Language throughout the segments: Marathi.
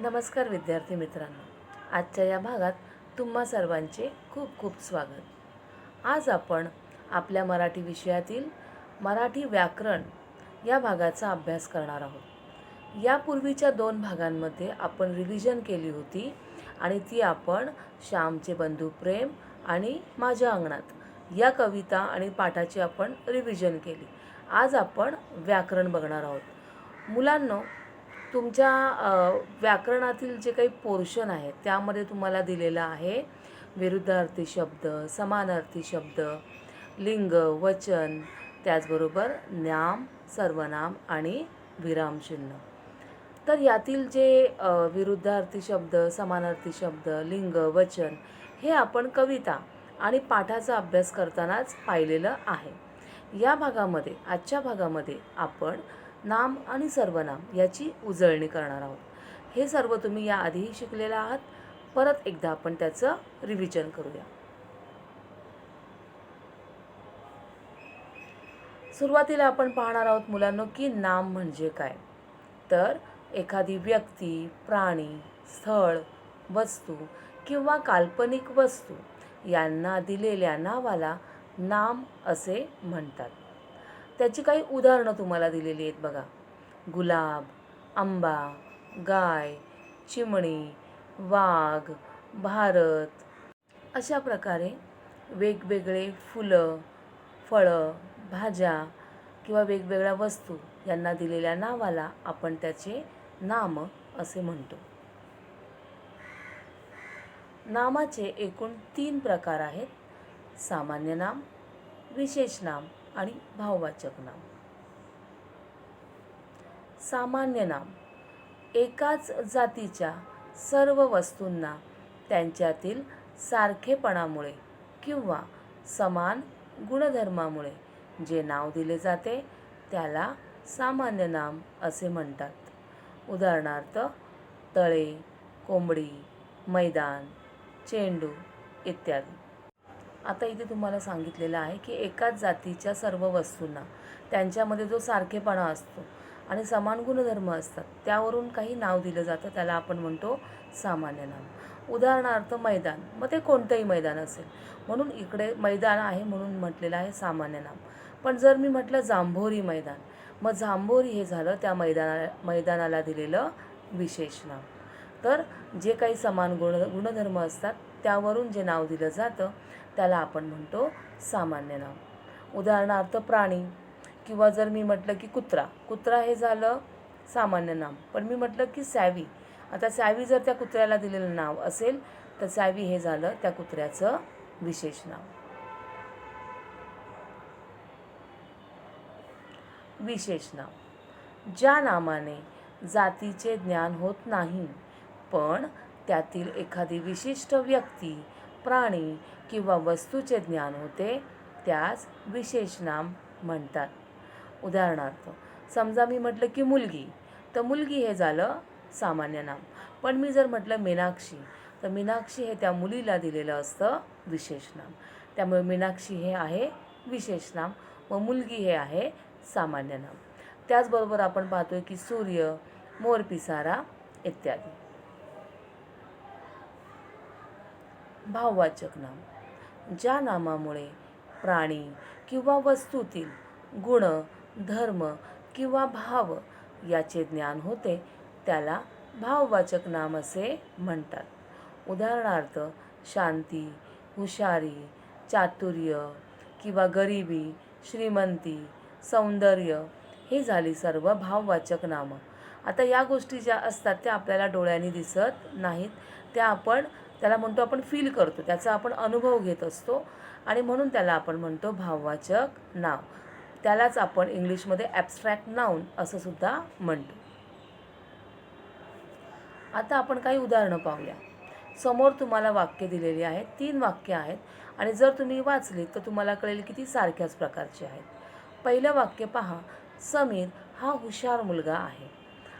नमस्कार विद्यार्थी मित्रांनो, आजच्या या भागात तुम्हा सर्वांचे खूप खूप स्वागत। आज आपण आपल्या मराठी विषयातील मराठी व्याकरण या भागाचा अभ्यास करणार आहोत। यापूर्वीच्या 2 भागांमध्ये आपण रिव्हिजन केली होती आणि ती आपण श्यामचे बंधू प्रेम आणि माझ्या अंगणात या कविता आणि पाठाची आपण रिव्हिजन केली। आज आपण व्याकरण बघणार आहोत। मुलांनो, तुमच्या व्याकरणातील जे काही पोर्शन आहे त्यामध्ये तुम्हाला दिलेला आहे विरुद्धार्थी शब्द, समानार्थी शब्द, लिंग, वचन, त्याचबरोबर नाम, सर्वनाम आणि विरामचिन्ह। तर यातील जे विरुद्धार्थी शब्द, समानार्थी शब्द, लिंग, वचन हे आपण कविता आणि पाठाचा अभ्यास करतानाच पाहिलेलं आहे। या भागामध्ये, आजच्या भागामध्ये आपण नाम आणि सर्वनाम याची उजळणी करणार आहोत। हे सर्व तुम्ही याआधीही शिकलेला आहात, परत एकदा आपण त्याचं रिव्हिजन करूया। सुरुवातीला आपण पाहणार आहोत मुलांनो की नाम म्हणजे काय। तर एखादी व्यक्ती, प्राणी, स्थळ, वस्तू किंवा काल्पनिक वस्तू यांना दिलेल्या नावाला नाम असे म्हणतात। त्याची काही उदाहरणं तुम्हाला दिलेली आहेत बघा। गुलाब, आंबा, गाय, चिमणी, वाघ, भारत अशा प्रकारे वेगवेगळे फुलं, फळं, भाज्या किंवा वेगवेगळ्या वस्तू यांना दिलेल्या नावाला आपण त्याचे नाम असे म्हणतो। नामाचे एकूण 3 प्रकार आहेत: सामान्य नाम, विशेष नाम आणि भाववाचक नाम। सामान्य नाम एकाच जातीच्या सर्व वस्तूंना त्यांच्यातील सारखेपणामुळे किंवा समान गुणधर्मामुळे जे नाव दिले जाते त्याला सामान्य नाम असे म्हणतात। उदाहरणार्थ तळे, कोंबडी, मैदान, चेंडू इत्यादी। आता इथे तुम्हाला सांगितलेलं आहे की एकाच जातीच्या सर्व वस्तूंना त्यांच्यामध्ये जो सारखेपणा असतो आणि समान गुणधर्म असतात त्यावरून काही नाव दिलं जातं, त्याला आपण म्हणतो सामान्य नाम। उदाहरणार्थ मैदान, मग ते कोणतंही मैदान असेल, म्हणून इकडे मैदान आहे म्हणून म्हटलेलं आहे सामान्य नाम। पण जर मी म्हटलं जांभोरी मैदान, मग जांभोरी हे झालं त्या मैदानाला दिलेलं विशेष नाम। तर जे काही समान गुणधर्म असतात त्यावरून जे नाव दिलं जातं त्याला आपण म्हणतो सामान्य नाम। उदाहरणार्थ प्राणी, किंवा जर मी म्हटलं की कुत्रा, कुत्रा हे झालं सामान्य नाम। पण मी म्हटलं की सॅवी, आता सॅवी जर त्या कुत्र्याला दिलेलं नाव असेल तर सॅवी हे झालं त्या कुत्र्याचं विशेष नाव। विशेष नाव ज्या नामाने जातीचे ज्ञान होत नाही पण त्यातील एखादी विशिष्ट व्यक्ती, प्राणी किंवा वस्तूचे ज्ञान होते त्यास विशेष नाम म्हणतात। उदाहरणार्थ समजा मी म्हटलं की मुलगी, तर मुलगी हे झालं सामान्य नाम। पण मी जर म्हटलं मीनाक्षी, तर मीनाक्षी हे त्या मुलीला दिलेलं असतं विशेष नाम। त्यामुळे मीनाक्षी हे आहे विशेष नाम व मुलगी हे आहे सामान्य नाम। त्याचबरोबर आपण पाहतोय की सूर्य, मोरपिसारा इत्यादी। भाववाचक नाम ज्या नामामुळे प्राणी किंवा वस्तूतील गुण, धर्म किंवा भाव याचे ज्ञान होते त्याला भाववाचक नाम असे म्हणतात। उदाहरणार्थ शांती, हुशारी, चातुर्य किंवा गरिबी, श्रीमंती, सौंदर्य हे झाली सर्व भाववाचक नामं। आता या गोष्टी ज्या असतात त्या आपल्याला डोळ्यांनी दिसत नाहीत, त्याला म्हणतो आपण फील करतो, त्याचा आपण अनुभव घेत असतो आणि म्हणून त्याला आपण म्हणतो भाववाचक नाव। त्यालाच आपण इंग्लिशमध्ये ॲब्स्ट्रॅक्ट नाउन असं सुद्धा म्हणतो। आता आपण काही उदाहरणं पाहूया। समोर तुम्हाला वाक्य दिलेली आहेत, 3 वाक्य आहेत आणि जर तुम्ही वाचली तर तुम्हाला कळेल की ती सारख्याच प्रकारची आहेत। पहिलं वाक्य पहा, समीर हा हुशार मुलगा आहे।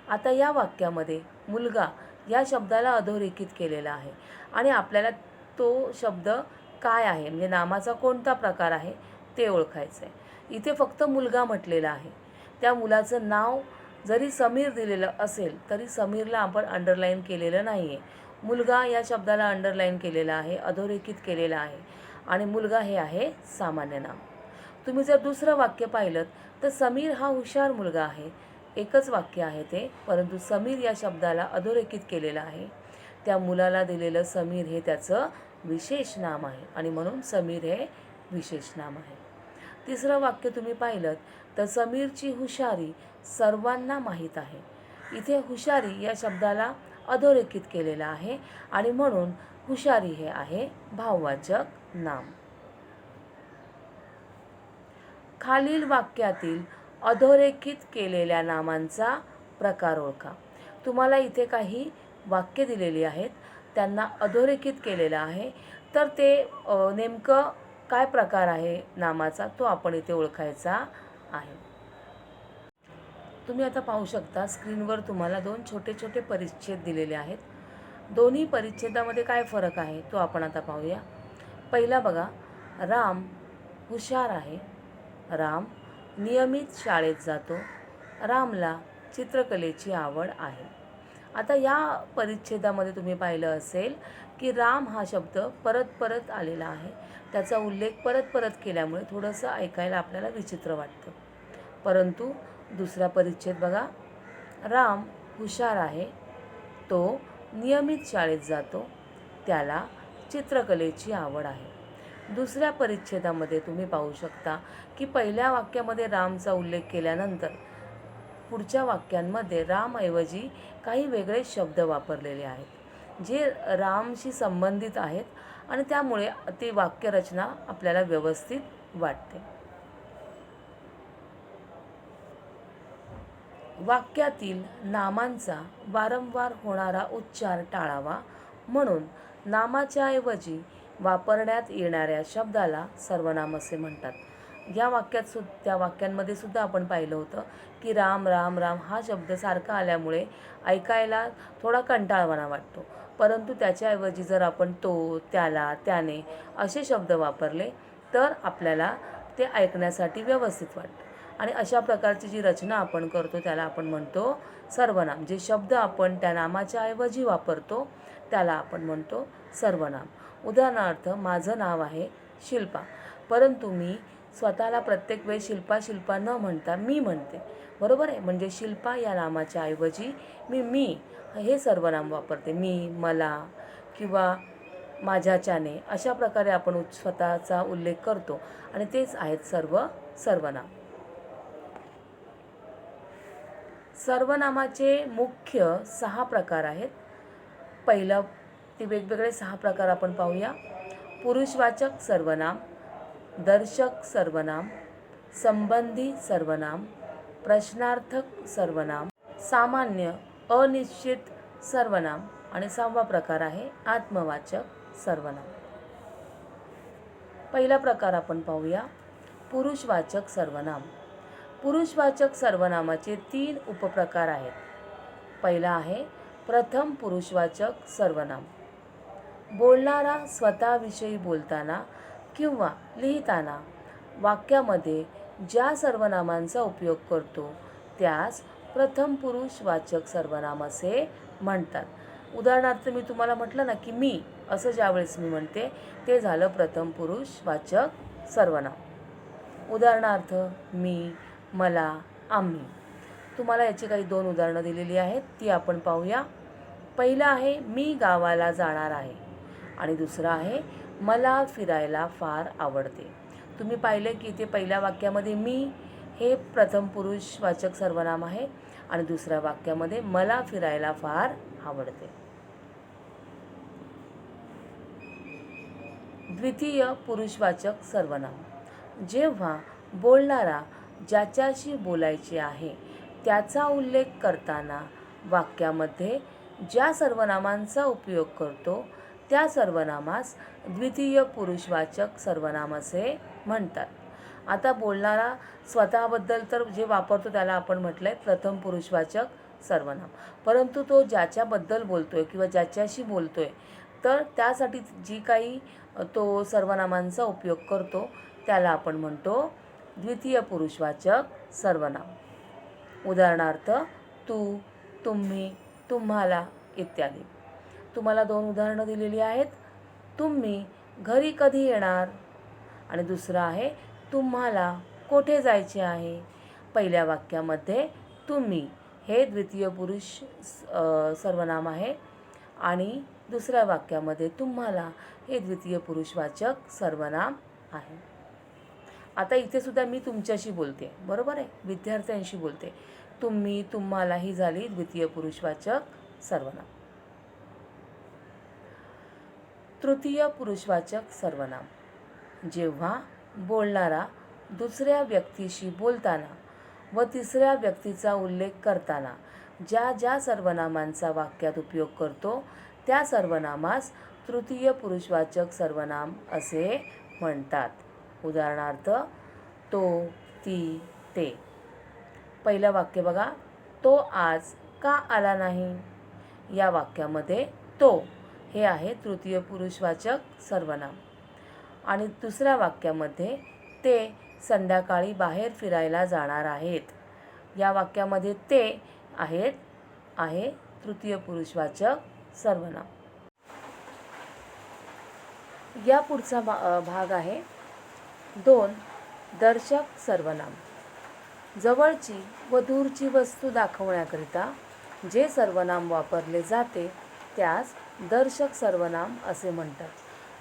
आता या वाक्यामध्ये मुलगा या शब्दाला अधोरेखित केलेला आहे आणि आपल्याला तो शब्द काय आहे म्हणजे नामाचा कोणता प्रकार आहे ते ओळखायचं आहे। इथे फक्त मुलगा म्हटलेला आहे, त्या मुलाचं नाव जरी समीर दिलेलं असेल तरी समीरला आपण अंडरलाईन केलेलं नाही आहे. मुलगा या शब्दाला अंडरलाईन केलेला आहे, अधोरेखित केलेला आहे आणि मुलगा हे आहे सामान्य नाम. तुम्ही जर दुसरं वाक्य पाहिलं तर समीर हा हुशार मुलगा आहे. एकच वाक्य आहे ते, परंतु समीर या शब्दाला अधोरेखित केलेलं आहे. त्या मुलाला दिलेलं समीर हे त्याचं विशेष नाम आहे आणि म्हणून समीर हे विशेष नाम आहे. तिसरं वाक्य तुम्ही पाहिलं तर समीरची हुशारी सर्वांना माहीत आहे. इथे हुशारी या शब्दाला अधोरेखित केलेला आहे आणि म्हणून हुशारी हे आहे भाववाचक नाम. खालील वाक्यातील अधोरेखित केलेल्या नामांचा प्रकार ओळखा. तुम्हाला इथे काही वाक्य दिलेली आहेत, त्यांना अधोरेखित केलेलं आहे, तर ते नेमकं काय प्रकार आहे नामाचा तो आपण इथे ओळखायचा आहे. तुम्ही आता पाहू शकता स्क्रीनवर तुम्हाला 2 छोटे छोटे परिच्छेद दिलेले आहेत. दोन्ही परिच्छेदामध्ये काय फरक आहे तो आपण आता पाहूया. पहिला बघा, राम हुशार आहे. राम नियमित शाळेत जातो. रामला चित्रकलेची आवड आहे. आता या परिच्छेदामध्ये तुम्ही पाहिलं असेल की राम हा शब्द परत परत आलेला आहे. त्याचा उल्लेख परत परत केल्यामुळे थोडंसं ऐकायला आपल्याला विचित्र वाटतं. परंतु दुसरा परिच्छेद बघा, राम हुशार आहे. तो नियमित शाळेत जातो. त्याला चित्रकलेची आवड आहे. दुसऱ्या परिच्छेदामध्ये तुम्ही पाहू शकता की पहिल्या वाक्यामध्ये रामचा उल्लेख केल्यानंतर पुढच्या वाक्यांमध्ये रामऐवजी काही वेगळे शब्द वापरलेले आहेत जे रामशी संबंधित आहेत आणि त्यामुळे ती वाक्यरचना आपल्याला व्यवस्थित वाटते. वाक्यातील नामांचा वारंवार होणारा उच्चार टाळावा म्हणून नामाच्या ऐवजी वापरण्यात येणाऱ्या शब्दाला सर्वनाम असे म्हणतात. या त्या वाक्यांमध्ये सुद्धा आपण पाहिलं होतं की राम राम राम हा शब्द सारखा आल्यामुळे ऐकायला थोडा कंटाळवाणा वाटतो. परंतु त्याच्याऐवजी जर आपण तो, त्याला, त्याने असे शब्द वापरले तर आपल्याला ते ऐकण्यासाठी व्यवस्थित वाटतं. आणि अशा प्रकारची जी रचना आपण करतो त्याला आपण म्हणतो सर्वनाम. जे शब्द आपण त्या नामाच्या ऐवजी वापरतो त्याला आपण म्हणतो सर्वनाम. उदाहरणार्थ, माझं नाव आहे शिल्पा, परंतु मी स्वतःला प्रत्येक वेळी शिल्पा शिल्पा न म्हणता मी म्हणते, बरोबर आहे. म्हणजे शिल्पा या नामाच्या ऐवजी मी हे सर्वनाम वापरते. मी, मला किंवा माझ्याच्याने अशा प्रकारे आपण स्वतःचा उल्लेख करतो आणि तेच आहेत सर्वनाम. सर्वनामाचे मुख्य 6 प्रकार आहेत. पहिलं ते वेगवेगळे 6 प्रकार आपण पाहूया. पुरुषवाचक सर्वनाम, दर्शक सर्वनाम, संबंधी सर्वनाम, प्रश्नार्थक सर्वनाम, सामान्य अनिश्चित सर्वनाम आणि 6वा प्रकार आहे आत्मवाचक सर्वनाम. पहिला प्रकार आपण पाहूया, पुरुषवाचक सर्वनाम. पुरुषवाचक सर्वनामाचे 3 उपप्रकार आहेत. पहिला आहे प्रथम पुरुषवाचक सर्वनाम. बोलणारा स्वतःविषयी बोलताना किंवा लिहिताना वाक्यामध्ये ज्या सर्वनामांचा उपयोग करतो त्यास प्रथम पुरुषवाचक सर्वनाम असे म्हणतात. उदाहरणार्थ मी तुम्हाला म्हटलं ना की मी असं ज्यावेळेस मी म्हणते ते झालं प्रथम पुरुषवाचक सर्वनाम. उदाहरणार्थ मी, मला, आम्ही. तुम्हाला याची काही 2 उदाहरणं दिलेली आहेत, ती आपण पाहूया. पहिलं आहे मी गावाला जाणार आहे आणि दुसरं आहे मला फिरायला फार आवडते. तुम्ही पाहिले की इथे पहिल्या वाक्यामध्ये मी हे प्रथम पुरुषवाचक सर्वनाम आहे आणि दुसऱ्या वाक्यामध्ये मला फिरायला फार आवडते. द्वितीय पुरुषवाचक सर्वनाम. जेव्हा बोलणारा ज्याच्याशी बोलायचे आहे त्याचा उल्लेख करताना वाक्यामध्ये ज्या सर्वनामांचा उपयोग करतो त्या सर्वनामास द्वितीय पुरुषवाचक सर्वनाम असे म्हणतात. आता बोलणारा स्वतःबद्दल तर जे वापरतो त्याला आपण म्हटलं आहे प्रथम पुरुषवाचक सर्वनाम, परंतु तो ज्याच्याबद्दल बोलतो आहे किंवा ज्याच्याशी बोलतो आहे तर त्यासाठी जी काही तो सर्वनामांचा उपयोग करतो त्याला आपण म्हणतो द्वितीय पुरुषवाचक सर्वनाम. उदाहरणार्थ तू, तुम्ही, तुम्हाला इत्यादी. तुम्हाला 2 उदाहरणं दिलेली आहेत. तुम्ही घरी कधी येणार आणि दुसरं आहे तुम्हाला कोठे जायचे आहे. पहिल्या वाक्यामध्ये तुम्ही हे द्वितीय पुरुष सर्वनाम आहे आणि दुसऱ्या वाक्यामध्ये तुम्हाला हे द्वितीय पुरुषवाचक सर्वनाम आहे. आता इथे सुद्धा मी तुमच्याशी बोलते, बरोबर आहे, विद्यार्थ्यांशी बोलते. तुम्ही, तुम्हाला ही झाली द्वितीय पुरुषवाचक सर्वनाम. तृतीय पुरुषवाचक सर्वनाम. जेव्हा बोलणारा दुसऱ्या व्यक्तीशी बोलताना व तिसऱ्या व्यक्तीचा उल्लेख करताना ज्या ज्या सर्वनामांचा वाक्यात उपयोग करतो त्या सर्वनामास तृतीय पुरुषवाचक सर्वनाम असे म्हणतात. उदाहरणार्थ तो, ती, ते. पहिलं वाक्य बघा, तो आज का आला नाही. या वाक्यामध्ये तो हे आहे तृतीय पुरुषवाचक सर्वनाम आणि दुसऱ्या वाक्यामध्ये ते संध्याकाळी बाहेर फिरायला जाणार आहेत. या वाक्यामध्ये ते आहे तृतीय पुरुषवाचक सर्वनाम. या पुढचा भाग आहे 2 दर्शक सर्वनाम. जवळची व दूरची वस्तू दाखवण्याकरिता जे सर्वनाम वापरले जाते त्यास दर्शक सर्वनाम असे म्हणतात.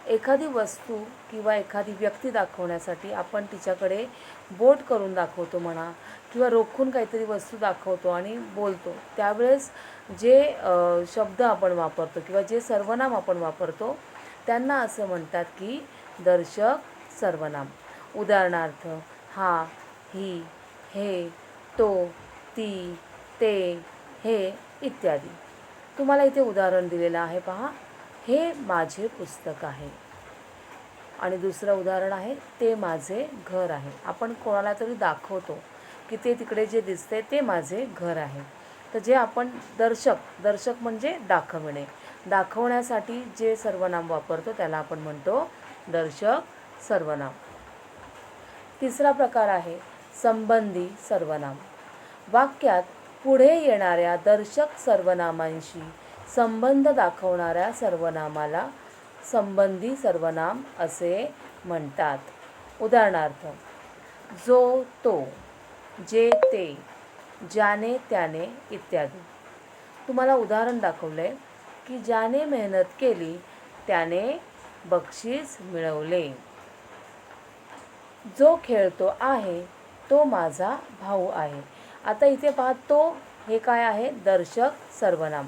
एखादी वस्तू किंवा एखादी व्यक्ती दाखवण्यासाठी आपण तिच्याकडे बोट करून दाखवतो म्हणा किंवा रोखून काहीतरी वस्तू दाखवतो आणि बोलतो, त्यावेळेस जे शब्द आपण वापरतो किंवा जे सर्वनाम आपण वापरतो त्यांना असं म्हणतात की दर्शक सर्वनाम. उदाहरणार्थ हा, ही, हे, तो, ती, ते, हे इत्यादी. तुम्हाला इथे उदाहरण दिलेलं आहे पहा. हे माझे पुस्तक आहे आणि दुसरं उदाहरण आहे ते माझे घर आहे. आपण कोणाला तरी दाखवतो की ते तिकडे जे दिसते ते माझे घर आहे. तर जे आपण दर्शक म्हणजे दाखवणे, दाखवण्यासाठी जे सर्वनाम वापरतो त्याला आपण म्हणतो दर्शक सर्वनाम. तिसरा प्रकार आहे संबंधी सर्वनाम. वाक्यात पुढे येणाऱ्या दर्शक सर्वनामांशी संबंध दाखवणाऱ्या सर्वनामाला संबंधी सर्वनाम असे म्हणतात. उदाहरणार्थ जो, तो, जे, ते, ज्याने, त्याने इत्यादी. तुम्हाला उदाहरण दाखवले की ज्याने मेहनत केली त्याने बक्षीस मिळवले. जो खेळतो आहे तो माझा भाऊ आहे. आता इथे पहा, तो हे काय आहे दर्शक सर्वनाम.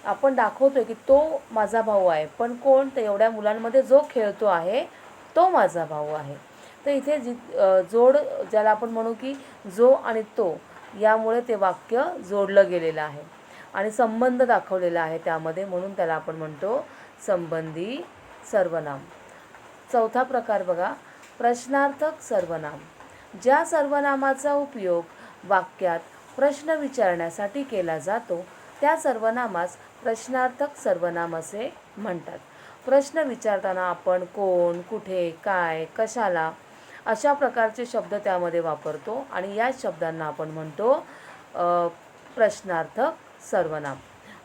आपण दाखवतोय की तो माझा भाऊ आहे, पण कोण, तर एवढ्या मुलांमध्ये जो खेळतो आहे तो माझा भाऊ आहे. तर इथे जोड ज्याला आपण म्हणू की जो आणि तो, यामुळे ते वाक्य जोडलं गेलेलं आहे आणि संबंध दाखवलेला आहे त्यामध्ये, म्हणून त्याला आपण म्हणतो संबंधी सर्वनाम. चौथा प्रकार बघा, प्रश्नार्थक सर्वनाम. ज्या सर्वनामाचा उपयोग वाक्यात प्रश्न विचारण्यासाठी केला जातो त्या सर्वनामास प्रश्नार्थक सर्वनाम असे म्हणतात. प्रश्न विचारताना आपण कोण, कुठे, काय, कशाला अशा प्रकारचे शब्द त्यामध्ये वापरतो आणि या शब्दांना आपण म्हणतो प्रश्नार्थक सर्वनाम.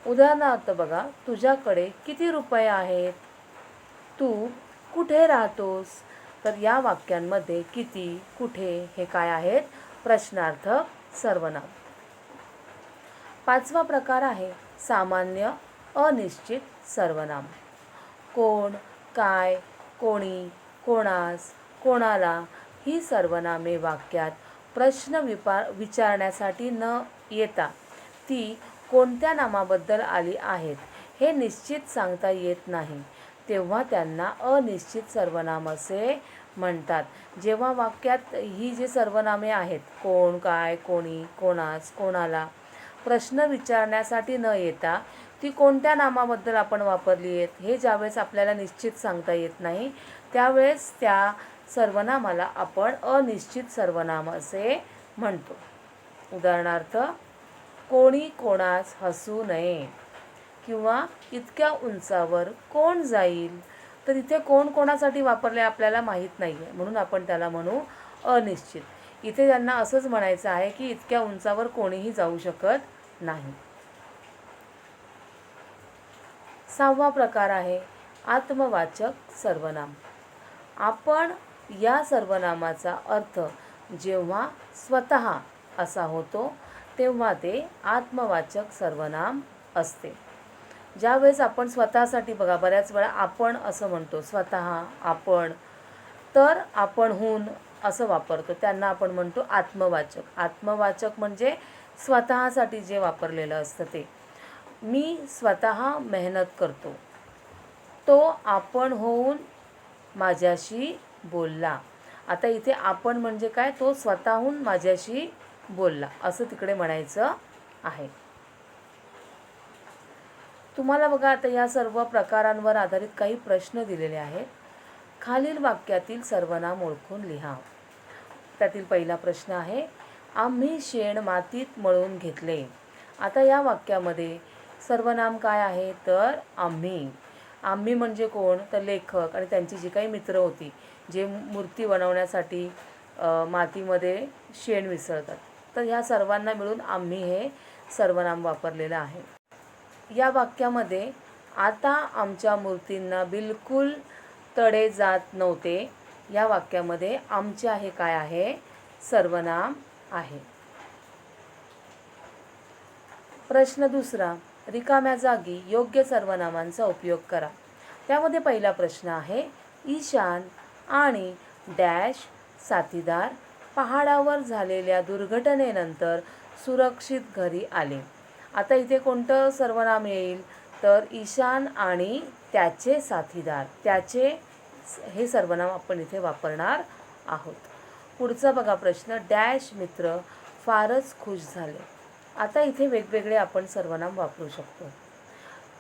उदाहरणार्थ बघा, तुझ्याकडे किती रुपये आहेत. तू कुठे राहतोस. तर या वाक्यांमध्ये किती, कुठे हे काय आहेत प्रश्नार्थक सर्वनाम. पाचवा प्रकार आहे सामान्य अनिश्चित सर्वनाम. कोण, काय, कोणी, कोणास, कोणाला ही सर्वनामे वाक्यात प्रश्न विचारण्यासाठी न येता ती कोणत्या नामाबद्दल आली आहेत हे निश्चित सांगता येत नाही तेव्हा त्यांना अनिश्चित सर्वनाम असे म्हणतात. जेव्हा वाक्यात ही जी सर्वनामे आहेत कोण, काय, कोणी, कोणास, कोणाला प्रश्न विचारण्यासाठी न येता ती कोणत्या नामाबद्दल आपण वापरली आहेत हे ज्यावेळेस आपल्याला निश्चित सांगता येत नाही त्यावेळेस त्या सर्वनामाला आपण अनिश्चित सर्वनाम असे म्हणतो. उदाहरणार्थ कोणी कोणास हसू नये किंवा इतक्या उंचावर कोण जाईल. तर इथे कोण कोणासाठी वापरले आपल्याला माहीत नाही आहे म्हणून आपण त्याला म्हणू अनिश्चित. इथे त्यांना असंच म्हणायचं आहे की इतक्या उंचावर कोणीही जाऊ शकत नाही. 6वा प्रकार आहे आत्मवाचक सर्वनाम. आपण या सर्वनामाचा अर्थ जेव्हा स्वतः असा होतो तेव्हा ते आत्मवाचक सर्वनाम असते. ज्यावेळेस आपण स्वतःसाठी बघा बऱ्याच वेळा आपण असं म्हणतो, स्वतः, आपण, तर आपणहून असं वापरतो, त्यांना आपण म्हणतो आत्मवाचक. आत्मवाचक म्हणजे स्वतःसाठी जे वापरलेलं असतं ते. मी स्वतः मेहनत करतो, तो आपण होऊन माझ्याशी बोलला. आता इथे आपण म्हणजे काय, तो स्वतःहून माझ्याशी बोलला असं तिकडे म्हणायचं आहे. तुम्हाला बघा आता या सर्व प्रकारांवर आधारित काही प्रश्न दिलेले आहेत. खालील वाक्यातील सर्वनाम ओळखून लिहा. त्यातील पहिला प्रश्न आहे, आम्ही शेण मातीत मळून घेतले. आता या वाक्यामध्ये सर्वनाम काय आहे, तर आम्ही. आम्ही म्हणजे कोण, तर लेखक आणि त्यांची जी काही मित्र होती, जे मूर्ती बनवण्यासाठी मातीमध्ये शेण मिसळतात. तर ह्या सर्वांना मिळून आम्ही हे सर्वनाम वापरलेलं आहे. या वाक्यामध्ये आता आमच्या मूर्तींना बिलकुल तडे जात नव्हते. या वाक्यामध्ये आमच्या हे काय आहे, सर्वनाम आहे. प्रश्न दुसरा, रिकाम्या जागी योग्य सर्वनामांचा उपयोग करा. त्यामध्ये पहिला प्रश्न आहे, ईशान आणि डॅश साथीदार पहाडावर झालेल्या दुर्घटनेनंतर सुरक्षित घरी आले. आता इथे कोणतं सर्वनाम येईल, तर ईशान आणि त्याचे साथीदार, त्याचे हे सर्वनाम आपण इथे वापरणार आहोत. पुढचा बघा प्रश्न, डॅश मित्र फारच खुश झाले. आता इथे वेगवेगळे आपण सर्वनाम वापरू शकतो.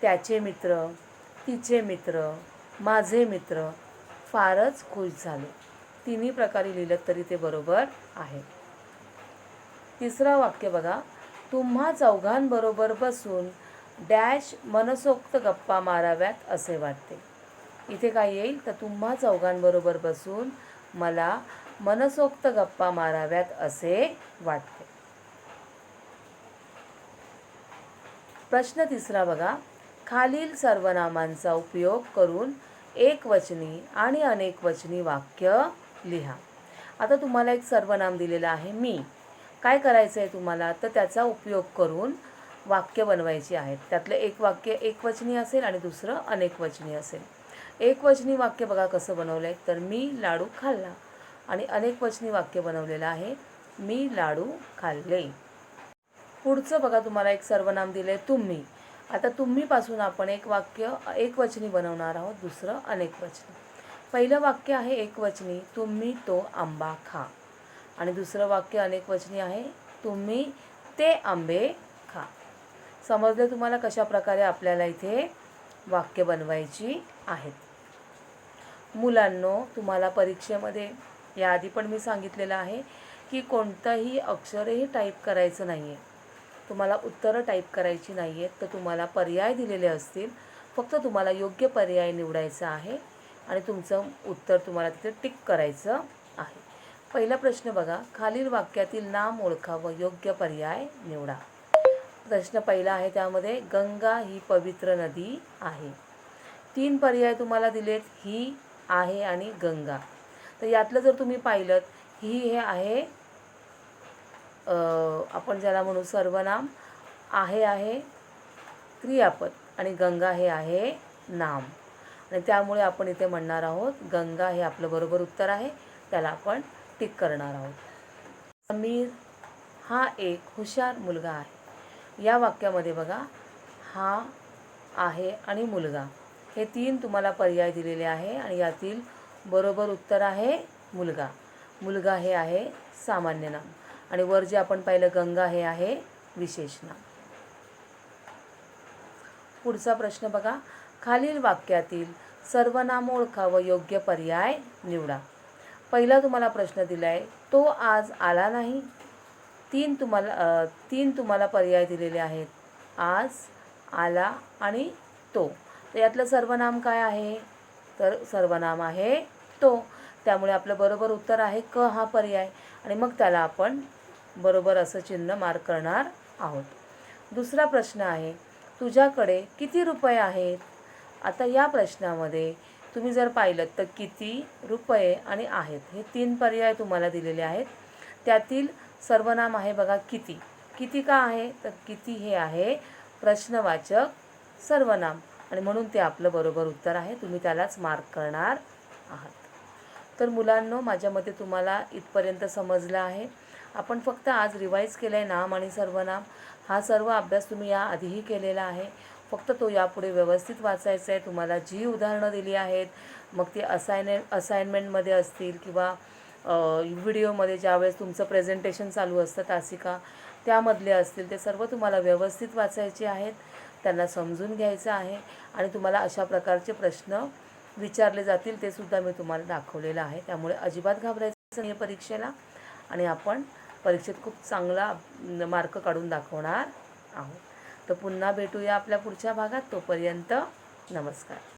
त्याचे मित्र, तिचे मित्र, माझे मित्र फारच खुश झाले. तिन्ही प्रकारे लिहिलं तरी ते बरोबर आहे. तिसरं वाक्य बघा, तुम्हा चौघांबरोबर बसून डॅश मनसोक्त गप्पा माराव्यात असे वाटते. इथे काय येईल, तर तुम्हा चौघांबरोबर बसून मला मनसोक्त गप्पा माराव्यात असे वाटते. प्रश्न तिसरा बघा, खालील सर्वनामांचा उपयोग करून एकवचनी आणि अनेकवचनी वाक्य लिहा. आता तुम्हाला एक सर्वनाम दिलेलं आहे मी. काय करायचं आहे तुम्हाला, तर त्याचा उपयोग करून वाक्य बनवायची आहेत. त्यातलं एक वाक्य एकवचनी असेल आणि दुसरं अनेकवचनी असेल. एकवचनी वाक्य बघा कसं बनवलं आहे, तर मी लाडू खाल्ला. आणि अनेकवचनी वाक्य बनवलेलं आहे, मी लाडू खाल्ले. पुढचं बघा तुम्हाला एक सर्वनाम दिलं आहे तुम्ही. आता तुम्हीपासून आपण एक वाक्य एकवचनी बनवणार आहोत, दुसरं अनेकवचनी. पहिलं वाक्य आहे एकवचनी, तुम्ही तो आंबा खा. आणि दुसरं वाक्य अनेकवचनी आहे, तुम्ही ते आंबे खा. समजले तुम्हाला कशा प्रकारे आपल्याला इथे वाक्य बनवायची आहेत. मुलांनो, तुम्हाला परीक्षेमध्ये याआधी पण मी सांगितलेलं आहे की कोणतंही अक्षरही टाईप करायचं नाही आहे. तुम्हाला उत्तरं टाईप करायची नाही आहेत, तर तुम्हाला पर्याय दिलेले असतील. फक्त तुम्हाला योग्य पर्याय निवडायचा आहे आणि तुमचं उत्तर तुम्हाला तिथे टिक करायचं आहे. पहिला प्रश्न बघा, खालील वाक्यातील नाम ओळखा व योग्य पर्याय निवडा. प्रश्न पहिला आहे, त्यामध्ये गंगा ही पवित्र नदी आहे. 3 पर्याय तुम्हाला दिलेत, ही, आहे आणि गंगा. तर यातलं जर तुम्ही पाहिलं, ही हे आहे आपण ज्याला म्हणू सर्वनाम, आहे क्रियापद आणि गंगा हे आहे नाम. आणि त्यामुळे आपण इथे म्हणणार आहोत गंगा हे आपलं बरोबर उत्तर आहे, त्याला आपण टिक करणार आहोत. समीर हा एक हुशार मुलगा आहे. या वाक्यामध्ये बघा, हा, आहे आणि मुलगा हे 3 तुम्हाला पर्याय दिलेले आहे आणि यातील बरोबर उत्तर आहे मुलगा. मुलगा हे आहे सामान्य नाम आणि वर जे आपण पाहिलं गंगा हे आहे विशेष नाम. पुढचा प्रश्न बघा, खालील वाक्यातील सर्वनाम ओळखा व योग्य पर्याय निवडा. पहिला तुम्हाला प्रश्न दिला आहे, तो आज आला नाही. 3 तुम्हाला पर्याय दिलेले आहेत, आज, आला आणि तो. तर यातलं सर्वनाम काय आहे, तर सर्वनाम आहे तो. त्यामुळे आपलं बरोबर उत्तर आहे क हा पर्याय. आणि मग त्याला आपण बरोबर असं चिन्ह मार्क करणार आहोत. दुसरा प्रश्न आहे, तुझ्याकडे किती रुपये आहेत? आता या प्रश्नामध्ये तुम्ही जर पाहिलं तर किती, रुपये आणि आहेत हे 3 पर्याय तुम्हाला दिलेले आहेत. त्यातील सर्वनाम आहे बघा किती. किती का आहे? तर किती हे आहे प्रश्नवाचक सर्वनाम आणि म्हणून ते आपलं बरोबर उत्तर आहे. तुम्ही त्यालाच मार्क करणार आहात. तर मुलांनो, माझ्या मते तुम्हाला इथपर्यंत समजलं आहे. आपण फक्त आज रिवाईज केलं आहे नाम आणि सर्वनाम. हा सर्व अभ्यास तुम्ही याआधीही केलेला आहे. फक्त तो यापुढे व्यवस्थित वाचायचा आहे. तुम्हाला जी उदाहरणं दिली आहेत, मग ती असाइनमेंटमध्ये असतील किंवा व्हिडिओमध्ये ज्यावेळेस तुमचं प्रेझेंटेशन चालू असतं तासिका, त्यामधले असतील, ते सर्व तुम्हाला व्यवस्थित वाचायचे आहेत. त्यांना समजून घ्यायचं आहे आणि तुम्हाला अशा प्रकारचे प्रश्न विचारले जातील ते सुद्धा मी तुम्हाला दाखवलेलं आहे. त्यामुळे अजिबात घाबरायचं नाही परीक्षेला आणि आपण परीक्षेत खूप चांगला मार्क काढून दाखवणार आहोत. तर पुन्हा भेटूया आपल्या पुढच्या भागात. तोपर्यंत नमस्कार.